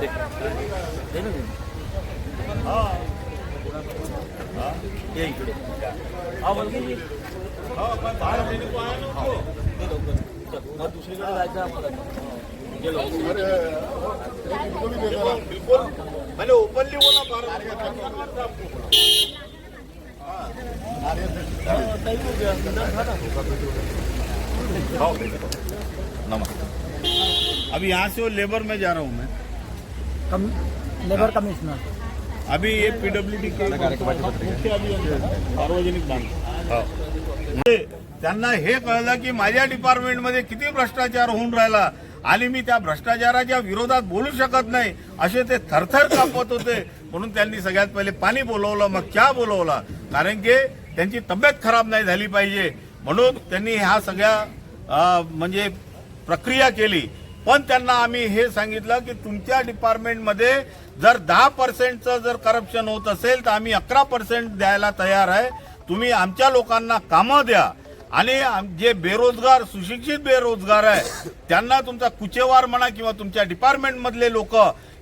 ये इकडे मुलगी दुसरीकडे जायचं आम्हाला बिलकुल मैंने ओपनली बोला नमस्कार। अभी यहाँ से वो लेबर में जा रहा हूँ मैं लेबर कमिश्नर। अभी ये पीडब्ल्यूडी के सार्वजनिक बांध त्यांना हे कळलं की माझ्या डिपार्टमेंटमध्ये किती भ्रष्टाचार होऊन राहिला आणि मी त्या भ्रष्टाचाराच्या विरोधात बोलू शकत नाही असे ते थरथर कापत होते। म्हणून त्यांनी सगळ्यात पहिले पाणी बोलवलं, मग चहा बोलवला, कारण की त्यांची तब्येत खराब नाही झाली पाहिजे म्हणून त्यांनी ह्या सगळ्या म्हणजे प्रक्रिया केली। पण त्यांना आम्ही हे सांगितलं की तुमच्या डिपार्टमेंटमध्ये जर 10% जर करप्शन होत असेल तर आम्ही 11% द्यायला तयार आहे। तुम्ही आमच्या लोकांना कामं द्या आणि जे बेरोजगार सुशिक्षित बेरोजगार आहे त्यांना तुमचा कुचेवार म्हणा किंवा तुमच्या डिपार्टमेंट मधले लोक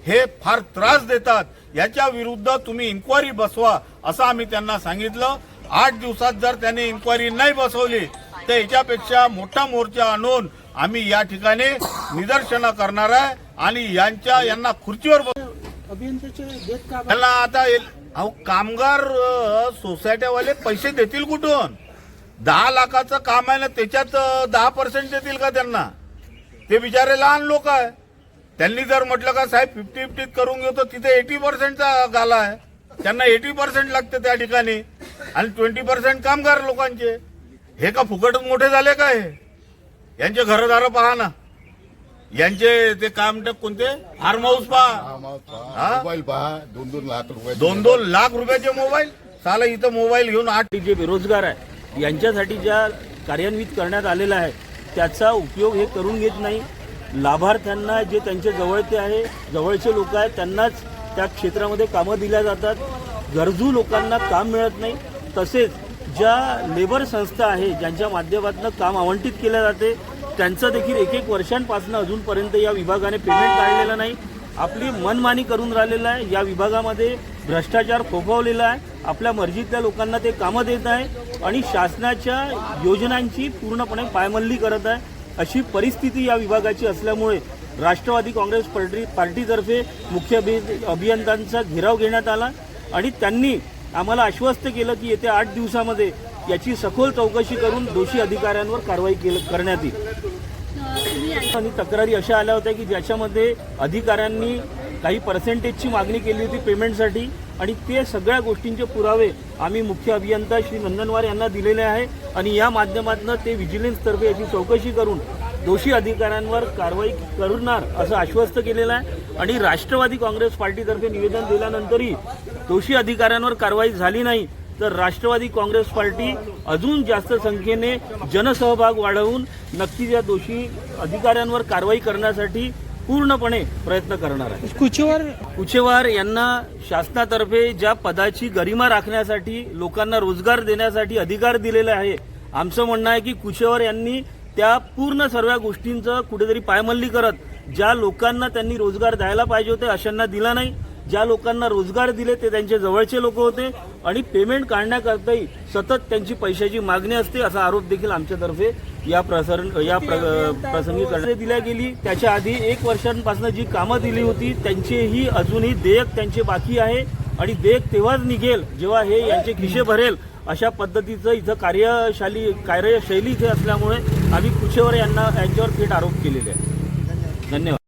हे फार त्रास देतात, याच्या विरुद्ध तुम्ही इन्क्वायरी बसवा असं आम्ही त्यांना सांगितलं। 8 दिवसात जर त्यांनी इन्क्वायरी नाही बसवली तर याच्यापेक्षा मोठा मोर्चा आणून आम्ही या ठिकाणी निदर्शनं करणार आहे आणि यांना खुर्चीवर त्यांना आता कामगार सोसायट्यावाले पैसे देतील कुठून? 10 लाखाचं काम आहे ना, त्याच्यात 10% देतील का त्यांना? ते बिचारे लहान लोक आहे। त्यांनी जर म्हटलं का साहेब 50-50 करून घेतो, तिथे 80%चा गाला आहे, त्यांना 80% लागते त्या ठिकाणी आणि 20% कामगार लोकांचे। हे का फुकटच मोठे झाले का? हे यांचे घरदार पहा ना, यांचे ते काम कोणते फार्म हाऊस पहा, मोबाईल पहा, 2-2 लाख रुपये, 2-2 लाख रुपयाचे मोबाईल। साला इथं मोबाईल घेऊन 8 जे बेरोजगार आहे यांच्यासाठी ज्या कार्यान्वित करण्यात आलेला आहे त्याचा उपयोग हे करून घेत नाही। लाभार्थ्यांना जे त्यांचे जवळचे लोक आहेत त्यांनाच त्या क्षेत्रामध्ये कामं दिल्या जातात, गरजू लोकांना काम मिळत नाही। तसेच ज्या लेबर संस्था आहे ज्यांच्या माध्यमातून काम आवंटित केले जाते त्यांचं देखील 1-1 वर्षांपासून अजूनपर्यंत या विभागाने पेमेंट काढलेलं नाही। आपली मनमानी करून राहिलेलं आहे, या विभागामध्ये भ्रष्टाचार फोफावलेला आहे, आपल्या मर्जीतल्या लोकांना ते कामं देत आहे आणि शासनाच्या योजनांची पूर्णपणे पायमल्ली करत आहे। अशी परिस्थिती या विभागाची असल्यामुळे राष्ट्रवादी काँग्रेस पार्टीतर्फे मुख्य अभियंत्यांचा घेराव घेण्यात आला आणि त्यांनी आम्हाला आश्वस्त केलं की येत्या 8 दिवसामध्ये याची सखोल चौकशी करून दोषी अधिकाऱ्यांवर कारवाई करण्यात येईल। आणि तक्रारी अशा आल्या होत्या की ज्याच्यामध्ये अधिकाऱ्यांनी काही पर्सेंटेजची मागणी केली होती पेमेंटसाठी आणि ते सगळ्या गोष्टींचे पुरावे आम्ही मुख्य अभियंता श्री नंदनवार यांना दिलेले आहे आणि या माध्यमातून ते व्हिजिलन्सतर्फे याची चौकशी करून दोषी अधिकाऱ्यांवर कारवाई करणार असं आश्वस्त केलेलं आहे। आणि राष्ट्रवादी काँग्रेस पार्टीतर्फे निवेदन दिल्यानंतरही दोषी अधिकाऱ्यांवर कारवाई झाली नाही तर राष्ट्रवादी काँग्रेस पार्टी अजून जास्त संख्येने जनसहभाग वाढवून नक्कीच या दोषी अधिकाऱ्यांवर कारवाई करण्यासाठी पूर्णपणे प्रयत्न करणार आहे। कुचेवार यांना शासनातर्फे ज्या पदाची गरिमा राखण्यासाठी लोकांना रोजगार देण्यासाठी अधिकार दिलेला आहे, आमचं म्हणणं आहे की कुचेवार यांनी त्या पूर्ण सर्व गोष्टींचं कुठेतरी पायमल्ली करत ज्या लोकांना त्यांनी रोजगार द्यायला पाहिजे होते अशांना दिला नाही, ज्या लोकांना रोजगार दिले ते त्यांचे जवळचे लोक होते आणि पेमेंट काढण्याकरताही सतत त्यांची पैशाची मागणी असते असा आरोप देखील आमच्यातर्फे या प्रसंगी करण्यात दिल्या गेली। त्याच्या आधी 1 वर्षांपासून जी कामं दिली होती त्यांचेही अजूनही देयक त्यांचे बाकी आहे आणि देयक तेव्हाच निघेल जेव्हा हे यांचे खिशे भरेल। अशा पद्धतीचं इथं कार्यशैली इथे असल्यामुळे आम्ही कुचेवार यांच्यावर थेट आरोप केलेले आहे। धन्यवाद।